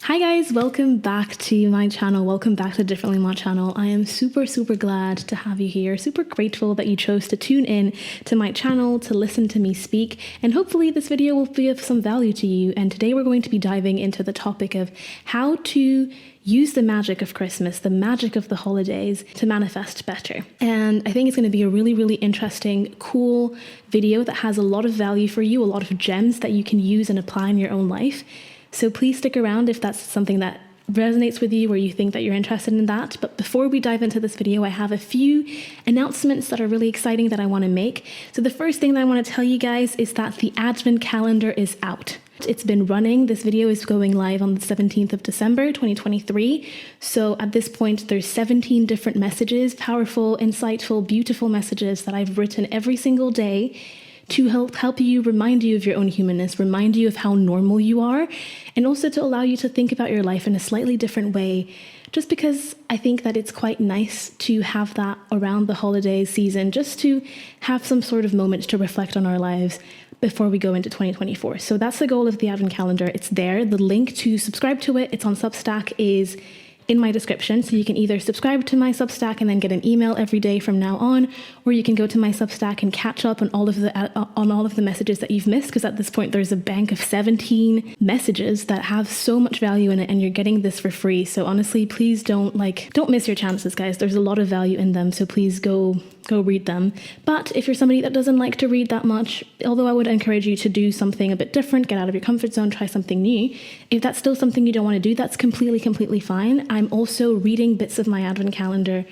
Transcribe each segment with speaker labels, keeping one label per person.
Speaker 1: Hi guys, welcome back to my channel. Welcome back to Differently Ma channel. I am super glad to have you here. Super grateful that you chose to tune in to my channel to listen to me speak, and hopefully this video will be of some value to you. And today we're going to be diving into the topic of how to use the magic of Christmas, the magic of the holidays to manifest better. And I think it's going to be a really interesting, cool video that has a lot of value for you, a lot of gems that you can use and apply in your own life. So please stick around if that's something that resonates with you or you think that you're interested in that. But before we dive into this video, I have a few announcements that are really exciting that I want to make. So the first thing that I want to tell you guys is that the Advent calendar is out. It's been running. This video is going live on the 17th of December, 2023. So at this point, there's 17 different messages, powerful, insightful, beautiful messages that I've written every single day to help you, remind you of your own humanness, remind you of how normal you are, and also to allow you to think about your life in a slightly different way, just because I think that it's quite nice to have that around the holiday season, just to have some sort of moment to reflect on our lives before we go into 2024. So that's the goal of the Advent calendar. It's there. The link to subscribe to it, it's on Substack, is in my description. So you can either subscribe to my Substack and then get an email every day from now on, or you can go to my Substack and catch up on all of the messages that you've missed, because at this point there's a bank of 17 messages that have so much value in it, and you're getting this for free. So honestly, please don't miss your chances, guys. There's a lot of value in them, so please go read them. But if you're somebody that doesn't like to read that much, although I would encourage you to do something a bit different, get out of your comfort zone, try something new, if that's still something you don't want to do, that's completely fine. I'm also reading bits of my Advent calendar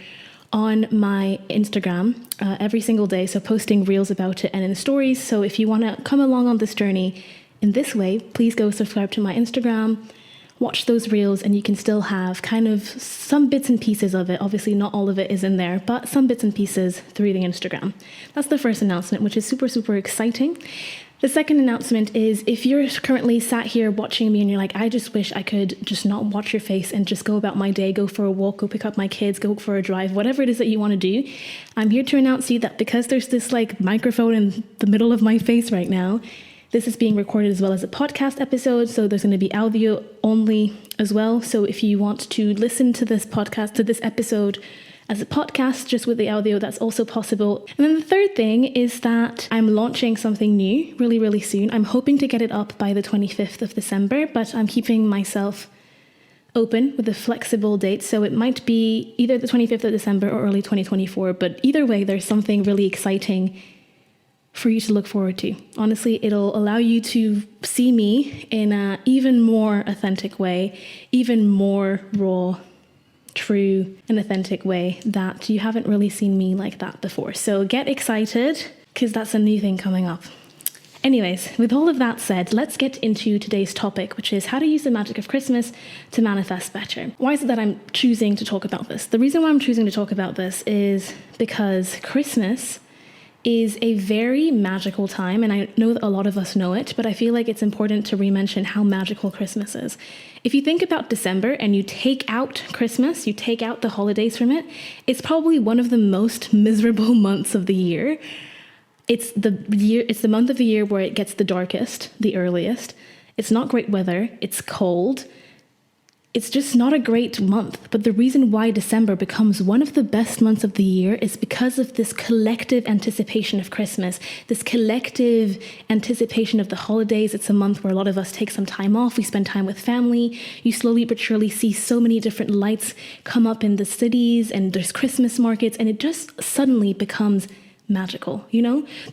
Speaker 1: on my Instagram every single day, so posting reels about it and in stories. So if you want to come along on this journey in this way, please go subscribe to my Instagram, watch those reels, and you can still have kind of some bits and pieces of it. Obviously not all of it is in there, but some bits and pieces through the Instagram. That's the first announcement, which is super exciting. The second announcement is, if you're currently sat here watching me and you're like, I just wish I could just not watch your face and just go about my day, go for a walk, go pick up my kids, go for a drive, whatever it is that you want to do, I'm here to announce to you that because there's this microphone in the middle of my face right now, this is being recorded as well as a podcast episode, so there's going to be audio only as well. So if you want to listen to this episode as a podcast, just with the audio, that's also possible. And then the third thing is that I'm launching something new really soon. I'm hoping to get it up by the 25th of December, but I'm keeping myself open with a flexible date. So it might be either the 25th of December or early 2024, but either way, there's something really exciting for you to look forward to. Honestly, it'll allow you to see me in an even more authentic way, even more raw, true and authentic way that you haven't really seen me like that before. So get excited, because that's a new thing coming up. Anyways, with all of that said, let's get into today's topic, which is how to use the magic of Christmas to manifest better. Why is it that I'm choosing to talk about this? The reason why I'm choosing to talk about this is because Christmas is a very magical time, and I know that a lot of us know it, but I feel like it's important to re-mention how magical Christmas is. If you think about December and you take out Christmas, you take out the holidays from it, it's probably one of the most miserable months of the year. It's the month of the year where it gets the darkest, the earliest. It's not great weather, it's cold. It's just not a great month. But the reason why December becomes one of the best months of the year is because of this collective anticipation of Christmas, this collective anticipation of the holidays. It's a month where a lot of us take some time off. We spend time with family. You slowly but surely see so many different lights come up in the cities, and there's Christmas markets, and it just suddenly becomes magical.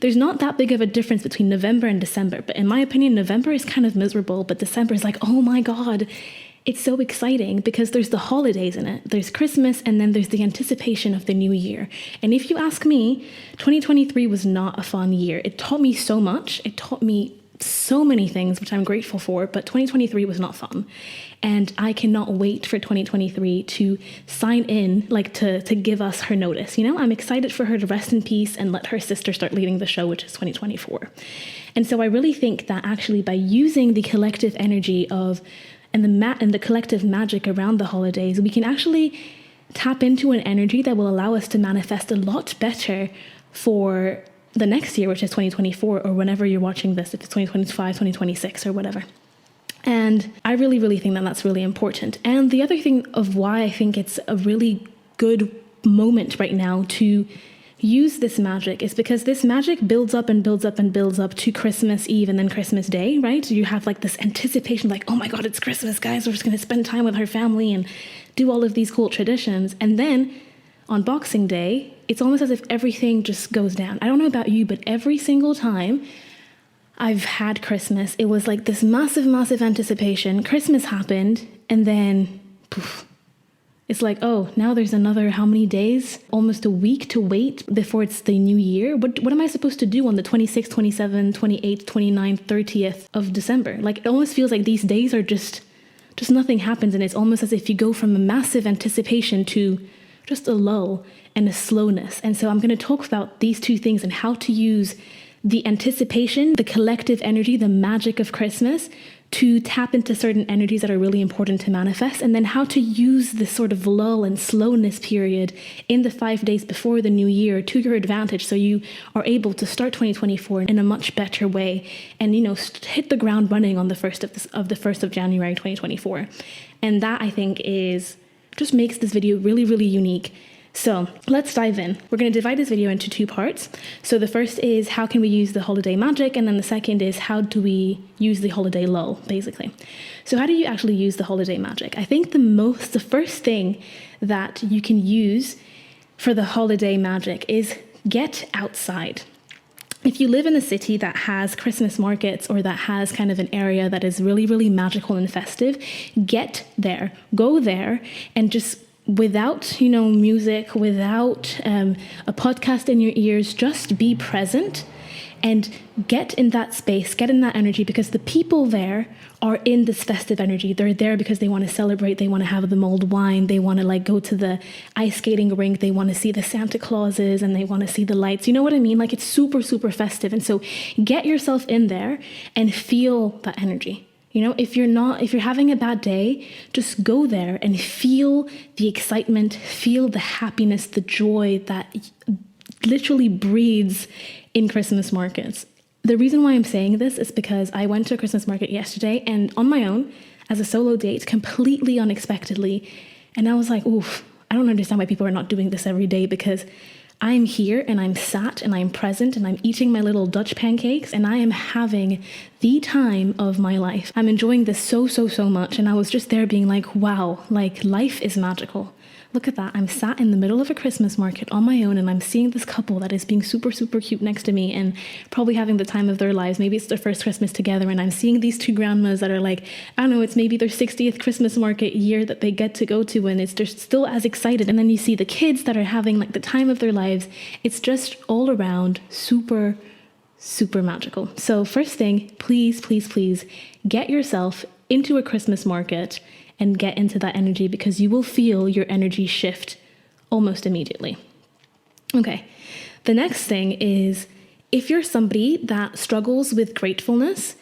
Speaker 1: There's not that big of a difference between November and December, but in my opinion, November is kind of miserable, but December is like, oh my God, it's so exciting because there's the holidays in it. There's Christmas, and then there's the anticipation of the new year. And if you ask me, 2023 was not a fun year. It taught me so much. It taught me so many things, which I'm grateful for, but 2023 was not fun. And I cannot wait for 2023 to sign in, to give us her notice. I'm excited for her to rest in peace and let her sister start leading the show, which is 2024. And so I really think that actually by using the collective energy and the collective magic around the holidays, we can actually tap into an energy that will allow us to manifest a lot better for the next year, which is 2024, or whenever you're watching this, if it's 2025, 2026, or whatever. And I really, really think that that's really important. And the other thing of why I think it's a really good moment right now to use this magic is because this magic builds up and builds up and builds up to Christmas Eve and then Christmas Day, right? You have like this anticipation, like, oh my God, it's Christmas, guys. We're just going to spend time with our family and do all of these cool traditions. And then on Boxing Day, it's almost as if everything just goes down. I don't know about you, but every single time I've had Christmas, it was like this massive, massive anticipation. Christmas happened, and then poof, it's like, oh, now there's another how many days? Almost a week to wait before it's the new year. What am I supposed to do on the 26th, 27th, 28th, 29th, 30th of December? Like, it almost feels like these days are just nothing happens, and it's almost as if you go from a massive anticipation to just a lull and a slowness. And so I'm going to talk about these two things and how to use the anticipation, the collective energy, the magic of Christmas to tap into certain energies that are really important to manifest, and then how to use this sort of lull and slowness period in the 5 days before the new year to your advantage, so you are able to start 2024 in a much better way and, hit the ground running on the 1st of January 2024. And that, I think, just makes this video really, really unique. So let's dive in. We're going to divide this video into two parts. So the first is how can we use the holiday magic? And then the second is how do we use the holiday lull, basically. So how do you actually use the holiday magic? I think the first thing that you can use for the holiday magic is get outside. If you live in a city that has Christmas markets or that has kind of an area that is really, really magical and festive, get there, go there, and just without, music, without a podcast in your ears, just be present and get in that space, get in that energy, because the people there are in this festive energy. They're there because they want to celebrate. They want to have the mulled wine. They want to go to the ice skating rink. They want to see the Santa Clauses and they want to see the lights. You know what I mean? It's super, super festive. And so get yourself in there and feel that energy. If you're having a bad day, just go there and feel the excitement, feel the happiness, the joy that literally breathes in Christmas markets. The reason why I'm saying this is because I went to a Christmas market yesterday and on my own, as a solo date, completely unexpectedly. And I was like, oof, I don't understand why people are not doing this every day, because I'm here and I'm sat and I'm present and I'm eating my little Dutch pancakes and I am having the time of my life. I'm enjoying this so, so, so much. And I was just there being like, wow, life is magical. Look at that. I'm sat in the middle of a Christmas market on my own and I'm seeing this couple that is being super, super cute next to me and probably having the time of their lives. Maybe it's their first Christmas together, and I'm seeing these two grandmas that are like, I don't know, it's maybe their 60th Christmas market year that they get to go to, and they're still as excited. And then you see the kids that are having the time of their lives. It's just all around super, super magical. So first thing, please, please, please get yourself into a Christmas market and get into that energy, because you will feel your energy shift almost immediately. Okay, the next thing is, if you're somebody that struggles with gratefulness,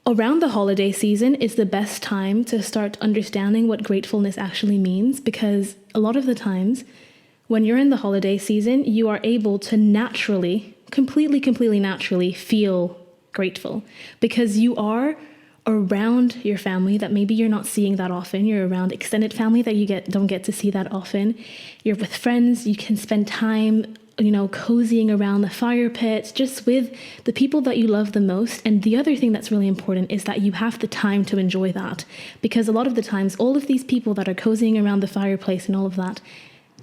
Speaker 1: around the holiday season is the best time to start understanding what gratefulness actually means, because a lot of the times when you're in the holiday season, you are able to naturally, completely naturally feel grateful, because you are around your family that maybe you're not seeing that often. You're around extended family that you don't get to see that often. You're with friends. You can spend time, cozying around the fire pit, just with the people that you love the most. And the other thing that's really important is that you have the time to enjoy that, because a lot of the times, all of these people that are cozying around the fireplace and all of that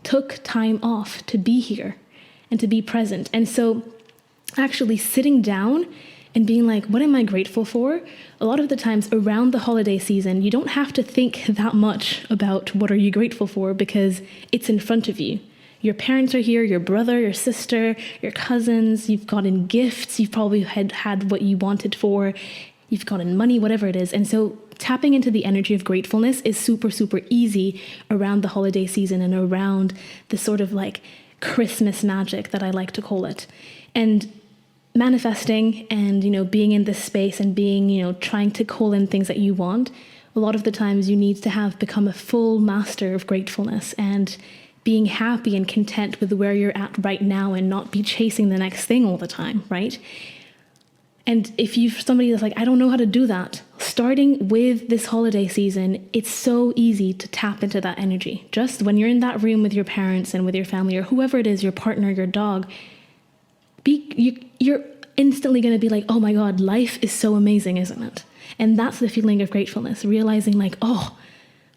Speaker 1: took time off to be here and to be present. And so actually sitting down and being like, what am I grateful for? A lot of the times around the holiday season, you don't have to think that much about what are you grateful for, because it's in front of you. Your parents are here, your brother, your sister, your cousins, you've gotten gifts, you've probably had what you wanted for, you've gotten money, whatever it is. And so tapping into the energy of gratefulness is super, super easy around the holiday season and around the sort of Christmas magic that I like to call it. And manifesting and, being in this space and being, trying to call in things that you want, a lot of the times you need to have become a full master of gratefulness and being happy and content with where you're at right now and not be chasing the next thing all the time, right? And if you're somebody that's like, I don't know how to do that, starting with this holiday season, it's so easy to tap into that energy. Just when you're in that room with your parents and with your family or whoever it is, your partner, your dog, you're instantly going to be like, oh my God, life is so amazing, isn't it? And that's the feeling of gratefulness, realizing like, oh,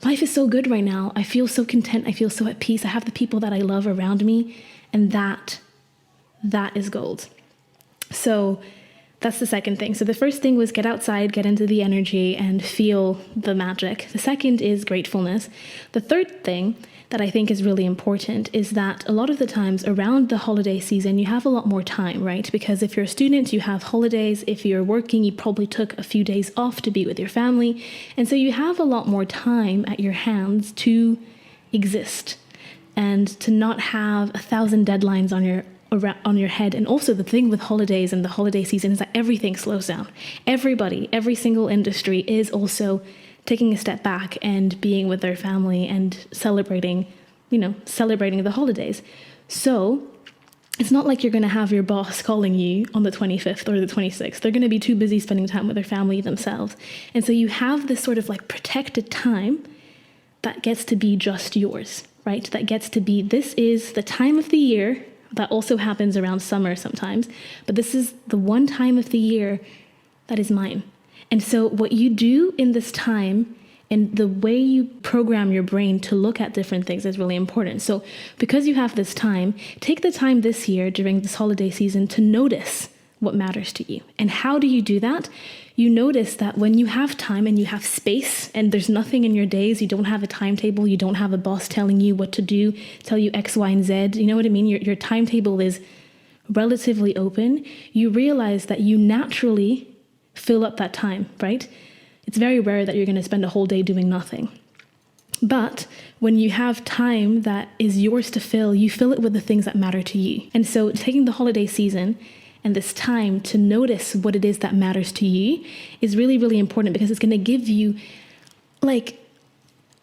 Speaker 1: life is so good right now. I feel so content. I feel so at peace. I have the people that I love around me. And that is gold. So that's the second thing. So the first thing was get outside, get into the energy and feel the magic. The second is gratefulness. The third thing that I think is really important is that a lot of the times around the holiday season, you have a lot more time, right? Because if you're a student, you have holidays. If you're working, you probably took a few days off to be with your family. And so you have a lot more time at your hands to exist and to not have 1,000 deadlines on your head. And also the thing with holidays and the holiday season is that everything slows down. Everybody, every single industry is also taking a step back and being with their family and celebrating the holidays. So it's not like you're going to have your boss calling you on the 25th or the 26th. They're going to be too busy spending time with their family themselves. And so you have this sort of like protected time that gets to be just yours, right? That gets to be, this is the time of the year. That also happens around summer sometimes, but this is the one time of the year that is mine. And so what you do in this time and the way you program your brain to look at different things is really important. So because you have this time, take the time this year during this holiday season to notice what matters to you. And how do you do that? You notice that when you have time and you have space and there's nothing in your days, you don't have a timetable, you don't have a boss telling you what to do, tell you X, Y, and Z, you know what I mean? Your timetable is relatively open. You realize that you naturally fill up that time, right? It's very rare that you're going to spend a whole day doing nothing. But when you have time that is yours to fill, you fill it with the things that matter to you. And so taking the holiday season and this time to notice what it is that matters to you is really, really important because it's going to give you like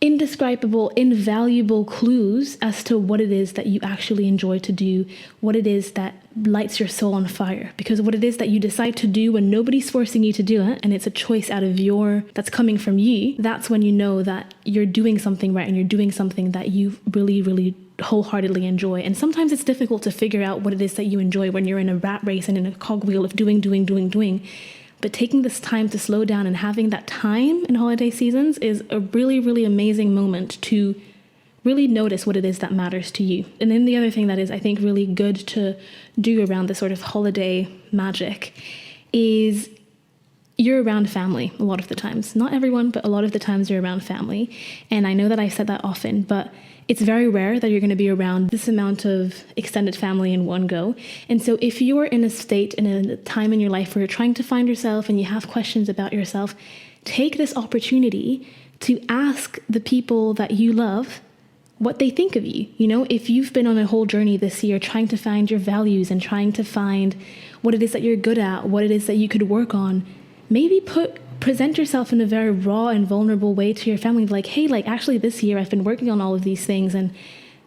Speaker 1: indescribable, invaluable clues as to what it is that you actually enjoy to do, what it is that lights your soul on fire. Because what it is that you decide to do when nobody's forcing you to do it, and it's a choice out of that's coming from you, that's when you know that you're doing something right and you're doing something that you really, really wholeheartedly enjoy. And sometimes it's difficult to figure out what it is that you enjoy when you're in a rat race and in a cogwheel of doing. But taking this time to slow down and having that time in holiday seasons is a really, really amazing moment to really notice what it is that matters to you. And then the other thing that is, I think, really good to do around this sort of holiday magic is you're around family a lot of the times. Not everyone, but a lot of the times you're around family. And I know that I've said that often, but it's very rare that you're going to be around this amount of extended family in one go. And so if you are in a state and in a time in your life where you're trying to find yourself and you have questions about yourself, take this opportunity to ask the people that you love what they think of you. You know, if you've been on a whole journey this year trying to find your values and trying to find what it is that you're good at, what it is that you could work on, maybe present yourself in a very raw and vulnerable way to your family. Like, hey, like actually this year I've been working on all of these things and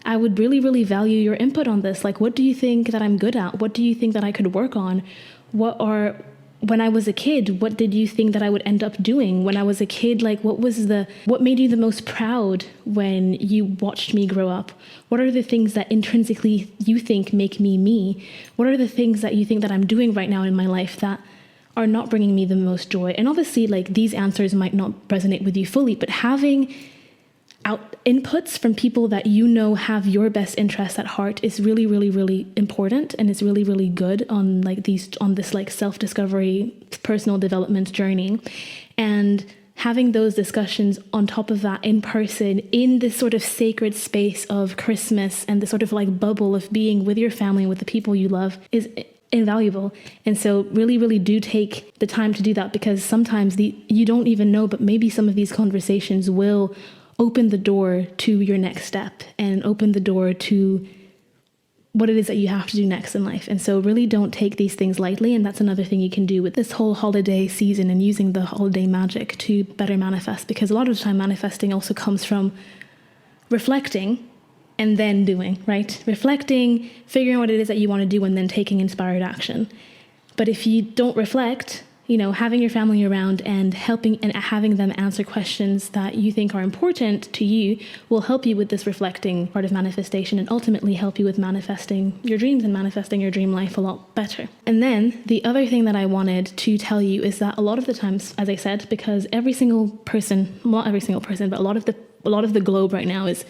Speaker 1: I would really, really value your input on this. Like, what do you think that I'm good at? What do you think that I could work on? When I was a kid, what did you think that I would end up doing? When I was a kid, like what made you the most proud when you watched me grow up? What are the things that intrinsically you think make me me? What are the things that you think that I'm doing right now in my life that are not bringing me the most joy? And obviously, like, these answers might not resonate with you fully, but having inputs from people that you know have your best interests at heart is really, really, really important, and it's really, really good on this like self-discovery, personal development journey. And having those discussions on top of that in person in this sort of sacred space of Christmas and the sort of like bubble of being with your family and with the people you love is invaluable. And so really, really do take the time to do that, because sometimes you don't even know, but maybe some of these conversations will open the door to your next step and open the door to what it is that you have to do next in life. And so really don't take these things lightly. And that's another thing you can do with this whole holiday season and using the holiday magic to better manifest, because a lot of the time manifesting also comes from reflecting and then doing, right? Reflecting, figuring out what it is that you want to do, and then taking inspired action. But if you don't reflect, having your family around and helping and having them answer questions that you think are important to you will help you with this reflecting part of manifestation, and ultimately help you with manifesting your dreams and manifesting your dream life a lot better. And then the other thing that I wanted to tell you is that a lot of the times, as I said, because every single person, not every single person, but a lot of the globe right now is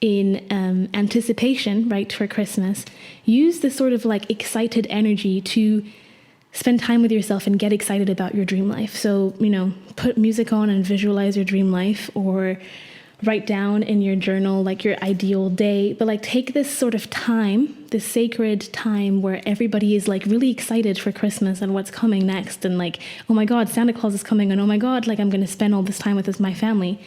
Speaker 1: in anticipation, right, for Christmas. Use this sort of like excited energy to spend time with yourself and get excited about your dream life. So, put music on and visualize your dream life, or write down in your journal like your ideal day. But like take this sort of time, this sacred time where everybody is like really excited for Christmas and what's coming next. And like, oh my God, Santa Claus is coming. And oh my God, like I'm going to spend all this time with my family.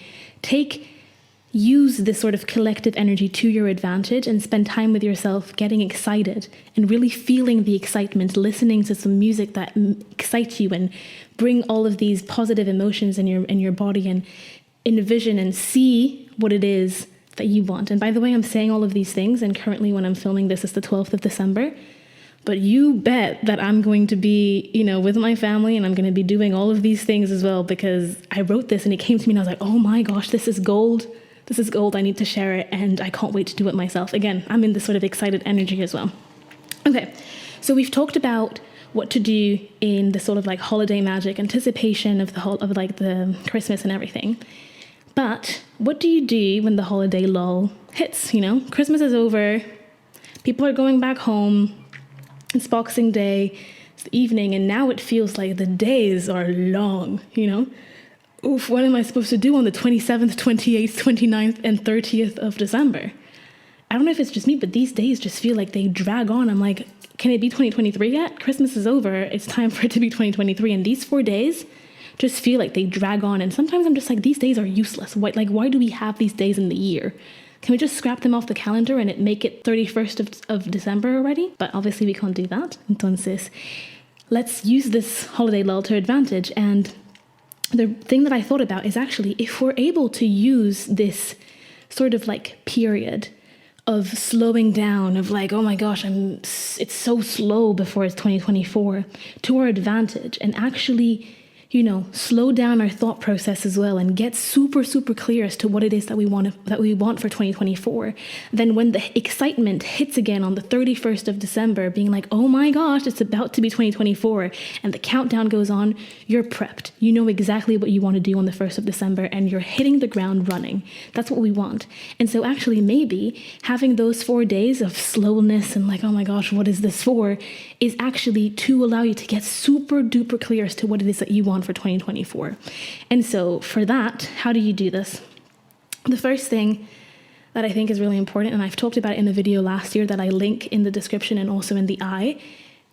Speaker 1: Use this sort of collective energy to your advantage and spend time with yourself, getting excited and really feeling the excitement, listening to some music that excites you and bring all of these positive emotions in your body, and envision and see what it is that you want. And by the way, I'm saying all of these things, and currently when I'm filming this is the 12th of December, but you bet that I'm going to be, with my family, and I'm going to be doing all of these things as well, because I wrote this and it came to me and I was like, oh my gosh, this is gold. This is gold. I need to share it, and I can't wait to do it myself. Again, I'm in this sort of excited energy as well. Okay, so we've talked about what to do in the sort of like holiday magic, anticipation of the Christmas and everything. But what do you do when the holiday lull hits? Christmas is over, people are going back home, it's Boxing Day, it's the evening, and now it feels like the days are long, Oof, what am I supposed to do on the 27th, 28th, 29th, and 30th of December? I don't know if it's just me, but these days just feel like they drag on. I'm like, can it be 2023 yet? Christmas is over. It's time for it to be 2023. And these 4 days just feel like they drag on. And sometimes I'm just like, these days are useless. Why do we have these days in the year? Can we just scrap them off the calendar and make it 31st of December already? But obviously we can't do that. Entonces, let's use this holiday lull to advantage. And the thing that I thought about is actually, if we're able to use this sort of like period of slowing down, of like, oh my gosh, it's so slow before it's 2024, to our advantage, and actually, slow down our thought process as well, and get super, super clear as to what it is that we want for 2024. Then when the excitement hits again on the 31st of December, being like, oh my gosh, it's about to be 2024, and the countdown goes on, you're prepped. You know exactly what you want to do on the 1st of December, and you're hitting the ground running. That's what we want. And so actually maybe having those 4 days of slowness and like, oh my gosh, what is this for, is actually to allow you to get super duper clear as to what it is that you want for 2024. And so for that, how do you do this? The first thing that I think is really important, and I've talked about it in a video last year that I link in the description and also in the eye,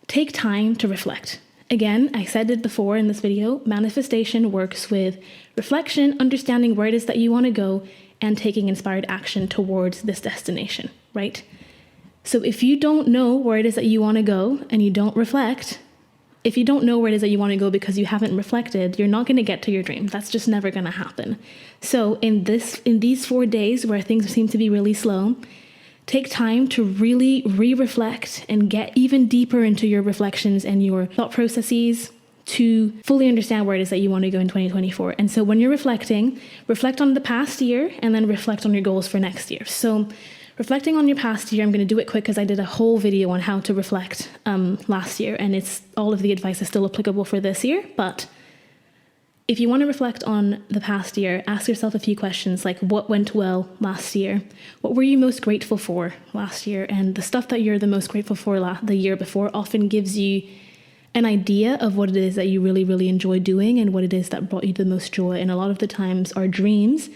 Speaker 1: take time to reflect. Again, I said it before in this video, manifestation works with reflection, understanding where it is that you want to go, and taking inspired action towards this destination, right? So if you don't know where it is that you want to go and you don't reflect, if you don't know where it is that you want to go because you haven't reflected, you're not going to get to your dream. That's just never going to happen. So in these 4 days where things seem to be really slow, take time to really re-reflect and get even deeper into your reflections and your thought processes to fully understand where it is that you want to go in 2024. And so when you're reflecting, reflect on the past year and then reflect on your goals for next year. So reflecting on your past year, I'm going to do it quick because I did a whole video on how to reflect last year, and all of the advice is still applicable for this year. But if you want to reflect on the past year, ask yourself a few questions like, what went well last year? What were you most grateful for last year? And the stuff that you're the most grateful for the year before often gives you an idea of what it is that you really, really enjoy doing and what it is that brought you the most joy. And a lot of the times our dreams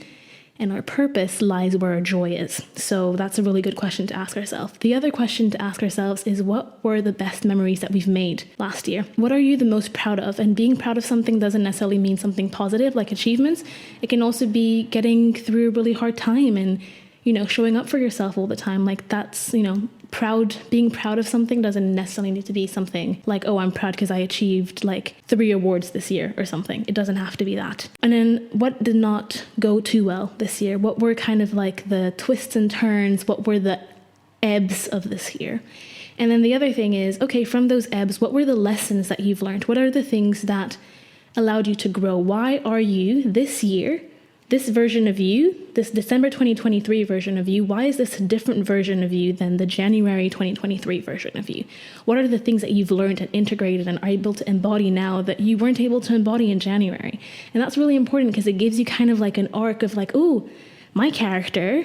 Speaker 1: and our purpose lies where our joy is. So that's a really good question to ask ourselves. The other question to ask ourselves is, what were the best memories that we've made last year? What are you the most proud of? And being proud of something doesn't necessarily mean something positive like achievements. It can also be getting through a really hard time and, showing up for yourself all the time. Like that's, being proud of something doesn't necessarily need to be something like, oh, I'm proud because I achieved like 3 awards this year or something. It doesn't have to be that. And then what did not go too well this year? What were kind of like the twists and turns? What were the ebbs of this year? And then the other thing is, okay, from those ebbs, what were the lessons that you've learned? What are the things that allowed you to grow? Why are you this year, this version of you, this December 2023 version of you, why is this a different version of you than the January 2023 version of you? What are the things that you've learned and integrated and are able to embody now that you weren't able to embody in January? And that's really important because it gives you kind of like an arc of like, oh, my character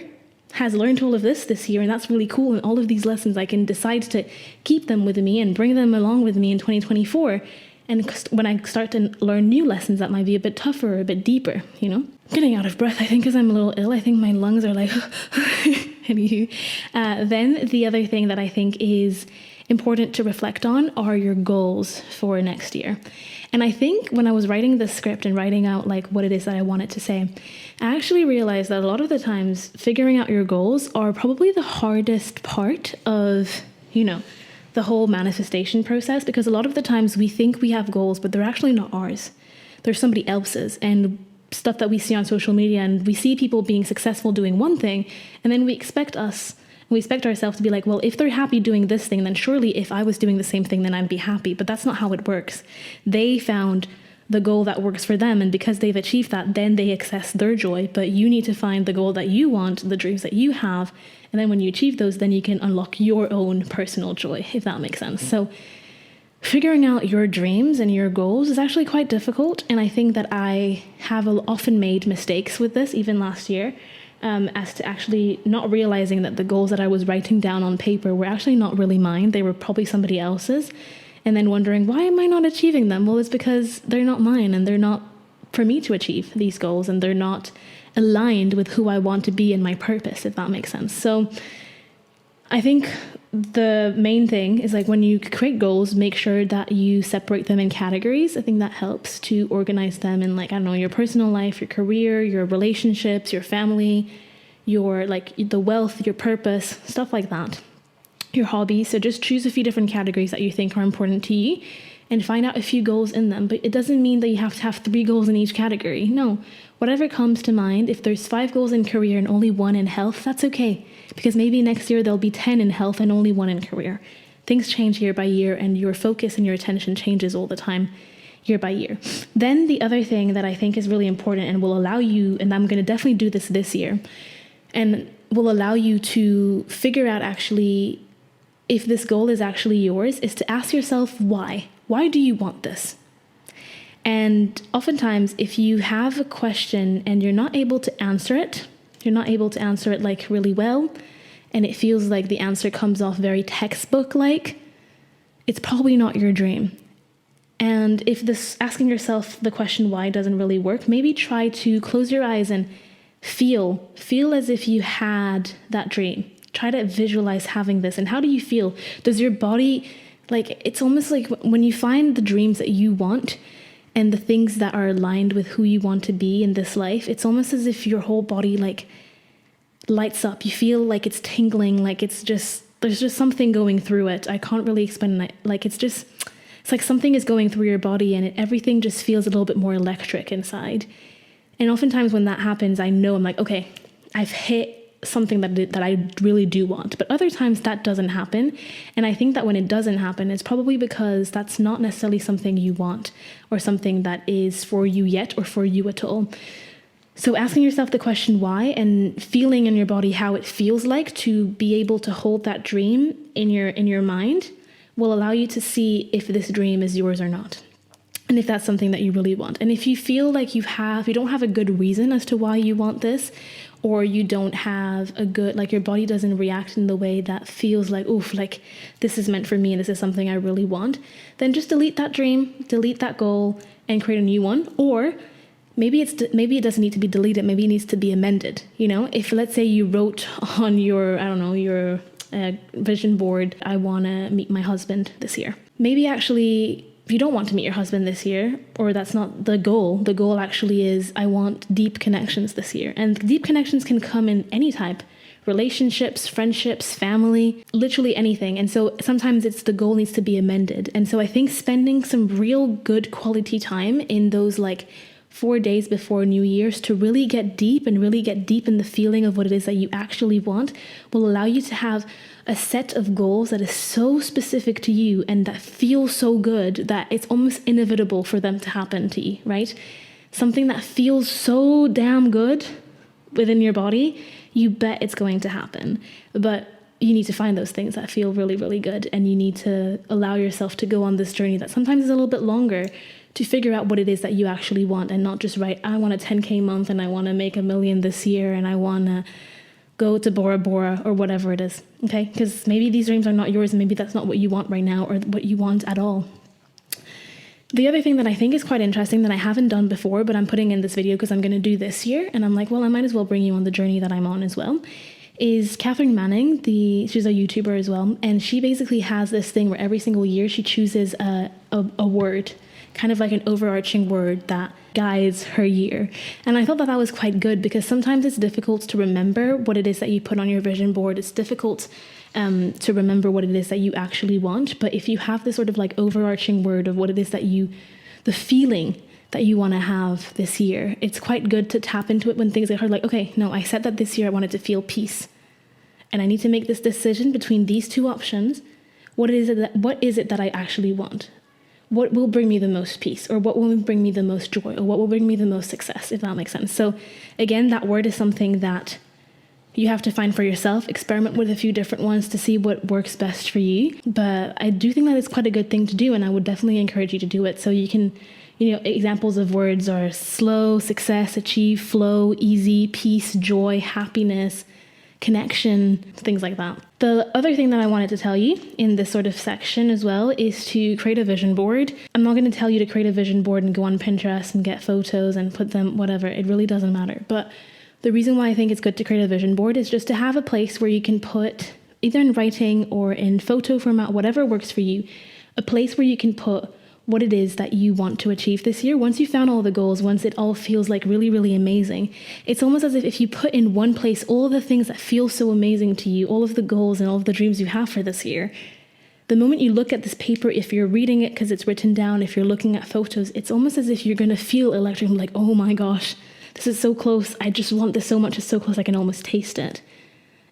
Speaker 1: has learned all of this year, and that's really cool. And all of these lessons, I can decide to keep them with me and bring them along with me in 2024. And when I start to learn new lessons that might be a bit tougher, a bit deeper, you know? Getting out of breath, I think, because I'm a little ill. I think my lungs are like, anywho. Then the other thing that I think is important to reflect on are your goals for next year. And I think when I was writing the script and writing out like what it is that I wanted to say, I actually realized that a lot of the times figuring out your goals are probably the hardest part of, you know, the whole manifestation process, because a lot of the times we think we have goals, but they're actually not ours. They're somebody else's, and stuff that we see on social media, and we see people being successful doing one thing, and then we expect ourselves to be like, well, if they're happy doing this thing, then surely if I was doing the same thing, then I'd be happy. But that's not how it works. They found the goal that works for them, and because they've achieved that, then they access their joy. But you need to find the goal that you want, the dreams that you have, and then when you achieve those, then you can unlock your own personal joy, if that makes sense. So figuring out your dreams and your goals is actually quite difficult, and I think that I have often made mistakes with this, even last year, as to actually not realizing that the goals that I was writing down on paper were actually not really mine. They were probably somebody else's, and then wondering, why am I not achieving them? Well, it's because they're not mine, and they're not for me to achieve these goals, and they're not aligned with who I want to be and my purpose, if that makes sense. So I think the main thing is like when you create goals, make sure that you separate them in categories. I think that helps to organize them in like, I don't know, your personal life, your career, your relationships, your family, your like the wealth, your purpose, stuff like that, your hobbies. So just choose a few different categories that you think are important to you and find out a few goals in them. But it doesn't mean that you have to have 3 goals in each category. No, whatever comes to mind. If there's 5 goals in career and only 1 in health, that's okay. Because maybe next year there'll be 10 in health and only 1 in career. Things change year by year, and your focus and your attention changes all the time, year by year. Then the other thing that I think is really important and will allow you, and I'm going to definitely do this year, and will allow you to figure out actually if this goal is actually yours, is to ask yourself why. Why do you want this? And oftentimes, if you have a question and you're not able to answer it like really well, and it feels like the answer comes off very textbook-like, it's probably not your dream. And if this asking yourself the question why doesn't really work, maybe try to close your eyes and feel as if you had that dream. Try to visualize having this. And how do you feel? Does your body, like, it's almost like when you find the dreams that you want and the things that are aligned with who you want to be in this life, it's almost as if your whole body like lights up. You feel like it's tingling, like it's just, there's just something going through it. I can't really explain it. Like it's like something is going through your body, and everything just feels a little bit more electric inside. And oftentimes when that happens, I know I'm like, okay, I've hit something that I really do want. But other times that doesn't happen. And I think that when it doesn't happen, it's probably because that's not necessarily something you want or something that is for you yet or for you at all. So asking yourself the question why and feeling in your body how it feels like to be able to hold that dream in your mind will allow you to see if this dream is yours or not. And if that's something that you really want. And if you feel like you don't have a good reason as to why you want this, or you don't have a good, like your body doesn't react in the way that feels like, oof, like this is meant for me and this is something I really want, then just delete that dream, delete that goal and create a new one. Or maybe it doesn't need to be deleted. Maybe it needs to be amended. You know, if let's say you wrote on your, I don't know, your vision board, I want to meet my husband this year. Maybe actually, if you don't want to meet your husband this year, or that's not the goal actually is, I want deep connections this year. And deep connections can come in any type, relationships, friendships, family, literally anything. And so sometimes the goal needs to be amended. And so I think spending some real good quality time in those like 4 days before New Year's to really get deep in the feeling of what it is that you actually want will allow you to have a set of goals that is so specific to you and that feels so good that it's almost inevitable for them to happen to you, right? Something that feels so damn good within your body, you bet it's going to happen. But you need to find those things that feel really, really good, and you need to allow yourself to go on this journey that sometimes is a little bit longer to figure out what it is that you actually want, and not just write, I want a 10K month and I want to make $1 million this year and I want to go to Bora Bora or whatever it is, okay? Because maybe these dreams are not yours and maybe that's not what you want right now or what you want at all. The other thing that I think is quite interesting that I haven't done before, but I'm putting in this video because I'm going to do this year, and I'm like, well, I might as well bring you on the journey that I'm on as well, is Catherine Manning. She's a YouTuber as well, and she basically has this thing where every single year she chooses a word, kind of like an overarching word that guides her year. And I thought that was quite good because sometimes it's difficult to remember what it is that you put on your vision board. It's difficult to remember what it is that you actually want. But if you have this sort of like overarching word of what it is that the feeling that you want to have this year, it's quite good to tap into it when things get hard. Like, okay, no, I said that this year I wanted to feel peace. And I need to make this decision between these two options. What is it that I actually want? What will bring me the most peace, or what will bring me the most joy, or what will bring me the most success, if that makes sense. So again, that word is something that you have to find for yourself, experiment with a few different ones to see what works best for you. But I do think that it's quite a good thing to do, and I would definitely encourage you to do it. So you can, examples of words are slow, success, achieve, flow, easy, peace, joy, happiness, connection, things like that. The other thing that I wanted to tell you in this sort of section as well is to create a vision board. I'm not going to tell you to create a vision board and go on Pinterest and get photos and put them, whatever. It really doesn't matter. But the reason why I think it's good to create a vision board is just to have a place where you can put, either in writing or in photo format, whatever works for you, a place where you can put what it is that you want to achieve this year. Once you've found all the goals, once it all feels like really, really amazing, it's almost as if you put in one place all of the things that feel so amazing to you, all of the goals and all of the dreams you have for this year. The moment you look at this paper, if you're reading it because it's written down, if you're looking at photos, it's almost as if you're going to feel electric, like, oh my gosh, this is so close. I just want this so much. It's so close. I can almost taste it.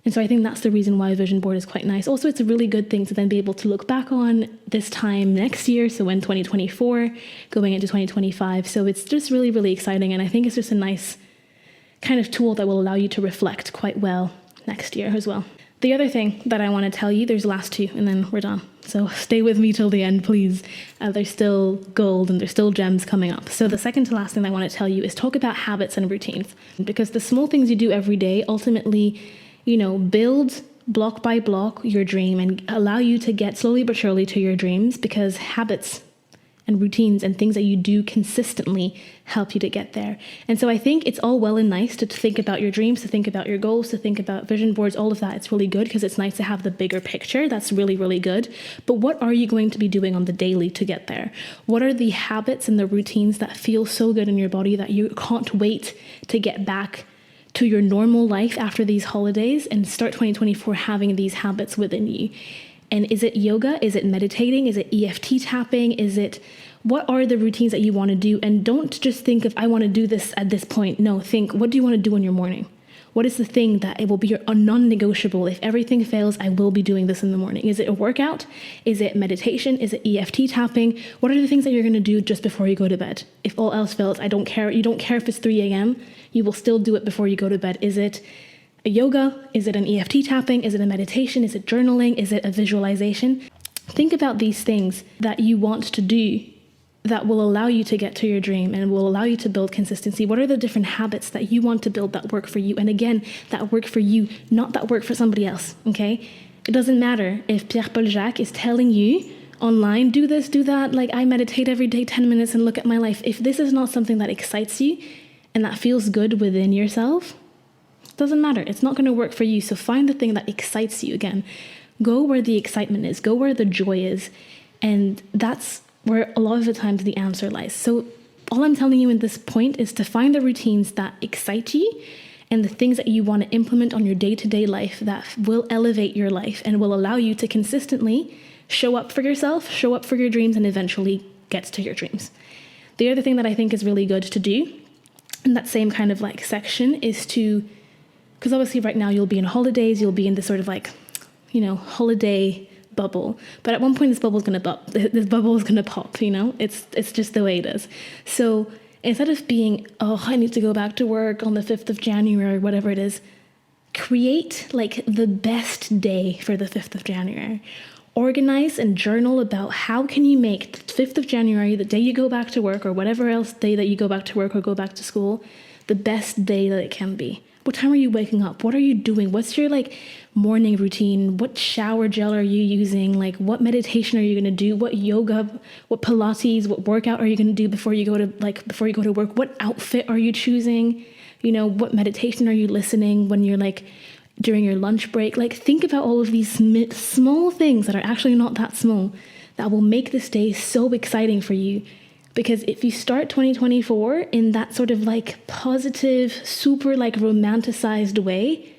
Speaker 1: And so I think that's the reason why a vision board is quite nice. Also, it's a really good thing to then be able to look back on this time next year. So in 2024, going into 2025. So it's just really, really exciting. And I think it's just a nice kind of tool that will allow you to reflect quite well next year as well. The other thing that I want to tell you, there's the last two and then we're done. So stay with me till the end, please. There's still gold and there's still gems coming up. So the second to last thing I want to tell you is talk about habits and routines. Because the small things you do every day ultimately build block by block your dream and allow you to get slowly but surely to your dreams, because habits and routines and things that you do consistently help you to get there. And so I think it's all well and nice to think about your dreams, to think about your goals, to think about vision boards, all of that. It's really good because it's nice to have the bigger picture. That's really, really good. But what are you going to be doing on the daily to get there? What are the habits and the routines that feel so good in your body that you can't wait to get back to your normal life after these holidays and start 2024 having these habits within you? And is it yoga? Is it meditating? Is it EFT tapping? What are the routines that you want to do? And don't just think of, I want to do this at this point. No, think, what do you want to do in your morning? What is the thing that it will be a non-negotiable? If everything fails, I will be doing this in the morning. Is it a workout? Is it meditation? Is it EFT tapping? What are the things that you're going to do just before you go to bed? If all else fails, I don't care. You don't care if it's 3 a.m. You will still do it before you go to bed. Is it a yoga? Is it an EFT tapping? Is it a meditation? Is it journaling? Is it a visualization? Think about these things that you want to do that will allow you to get to your dream and will allow you to build consistency. What are the different habits that you want to build that work for you? And again, that work for you, not that work for somebody else, okay? It doesn't matter if Pierre-Paul Jacques is telling you online, do this, do that, like I meditate every day 10 minutes and look at my life. If this is not something that excites you and that feels good within yourself, it doesn't matter. It's not going to work for you. So find the thing that excites you again. Go where the excitement is. Go where the joy is. And that's where a lot of the times the answer lies. So all I'm telling you in this point is to find the routines that excite you and the things that you want to implement on your day-to-day life that will elevate your life and will allow you to consistently show up for yourself, show up for your dreams, and eventually get to your dreams. The other thing that I think is really good to do in that same kind of like section is to, because obviously right now you'll be in holidays, you'll be in this sort of like, holiday bubble. But at one point this bubble is going to pop, it's just the way it is. So instead of being, I need to go back to work on the 5th of January, whatever it is, create like the best day for the 5th of January. Organize and journal about how can you make the 5th of January, the day you go back to work or whatever else day that you go back to work or go back to school, the best day that it can be. What time are you waking up? What are you doing? What's your like morning routine? What shower gel are you using? Like what meditation are you going to do? What yoga, what Pilates, what workout are you going to do before you go to work? What outfit are you choosing? What meditation are you listening when you're like during your lunch break? Like think about all of these small things that are actually not that small that will make this day so exciting for you. Because if you start 2024 in that sort of like positive, super like romanticized way,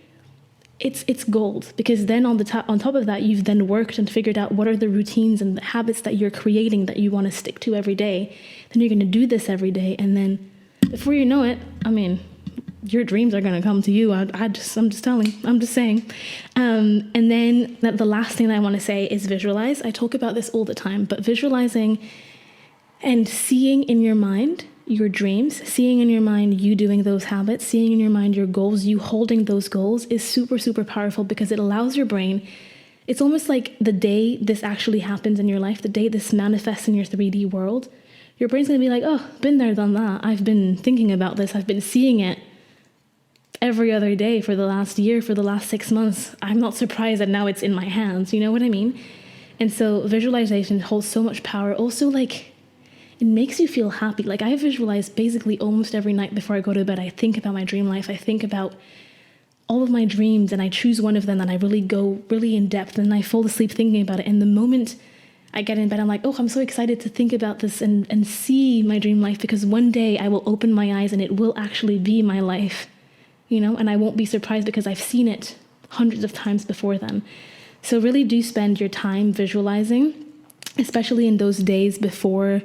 Speaker 1: it's gold. Because then on top of that, you've then worked and figured out what are the routines and the habits that you're creating that you want to stick to every day. Then you're going to do this every day. And then before you know it, your dreams are going to I'm just saying. And then the last thing that I want to say is visualize. I talk about this all the time, but visualizing and seeing in your mind your dreams, seeing in your mind you doing those habits, seeing in your mind your goals, you holding those goals is super, super powerful because it allows your brain. It's almost like the day this actually happens in your life, the day this manifests in your 3D world, your brain's going to be like, oh, been there, done that. I've been thinking about this. I've been seeing it every other day for the last year, for the last 6 months. I'm not surprised that now it's in my hands. You know what I mean? And so visualization holds so much power. Also, like, it makes you feel happy. Like I visualize basically almost every night before I go to bed. I think about my dream life. I think about all of my dreams and I choose one of them and I really go really in depth and I fall asleep thinking about it. And the moment I get in bed, I'm like, oh, I'm so excited to think about this and see my dream life because one day I will open my eyes and it will actually be my life, and I won't be surprised because I've seen it hundreds of times before then. So really do spend your time visualizing, especially in those days before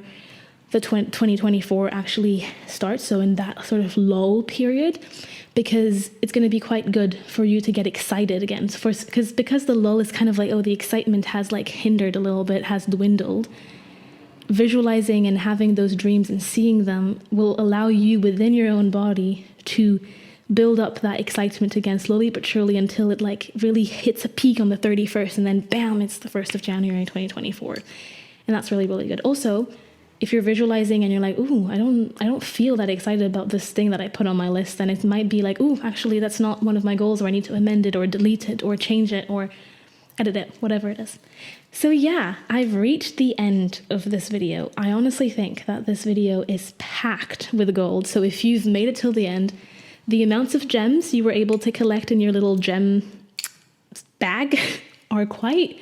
Speaker 1: the 2024 actually starts, so in that sort of lull period, because it's going to be quite good for you to get excited again. So because the lull is kind of like, the excitement has like hindered a little bit, has dwindled. Visualizing and having those dreams and seeing them will allow you within your own body to build up that excitement again slowly but surely until it like really hits a peak on the 31st and then bam, it's the 1st of January 2024. And that's really, really good. Also, if you're visualizing and you're like, ooh, I don't feel that excited about this thing that I put on my list, then it might be like, ooh, actually that's not one of my goals, or I need to amend it or delete it or change it or edit it, whatever it is. So yeah, I've reached the end of this video. I honestly think that this video is packed with gold. So if you've made it till the end, the amounts of gems you were able to collect in your little gem bag are quite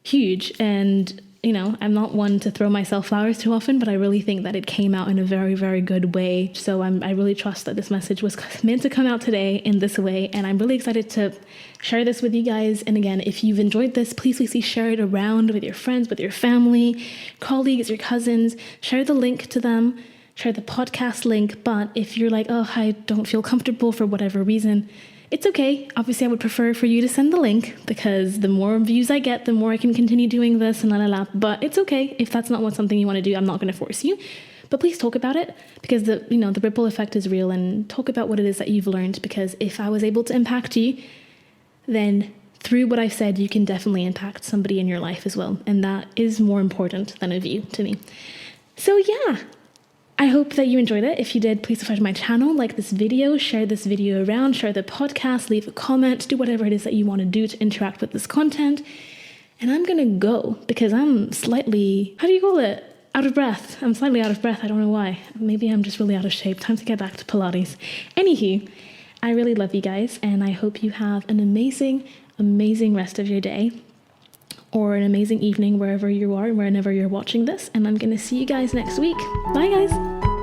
Speaker 1: huge. And I'm not one to throw myself flowers too often, but I really think that it came out in a very, very good way. So I really trust that this message was meant to come out today in this way. And I'm really excited to share this with you guys. And again, if you've enjoyed this, please share it around with your friends, with your family, colleagues, your cousins. Share the link to them, share the podcast link. But if you're like, oh, I don't feel comfortable for whatever reason, it's okay. Obviously, I would prefer for you to send the link because the more views I get, the more I can continue doing this and But it's okay if that's not something you want to do. I'm not going to force you, but please talk about it because the ripple effect is real, and talk about what it is that you've learned. Because if I was able to impact you, then through what I've said, you can definitely impact somebody in your life as well, and that is more important than a view to me. So yeah. I hope that you enjoyed it. If you did, please subscribe to my channel, like this video, share this video around, share the podcast, leave a comment, do whatever it is that you want to do to interact with this content. And I'm going to go because I'm slightly, out of breath. I'm slightly out of breath. I don't know why. Maybe I'm just really out of shape. Time to get back to Pilates. Anywho, I really love you guys, and I hope you have an amazing, amazing rest of your day. Or an amazing evening wherever you are, whenever you're watching this. And I'm going to see you guys next week. Bye, guys.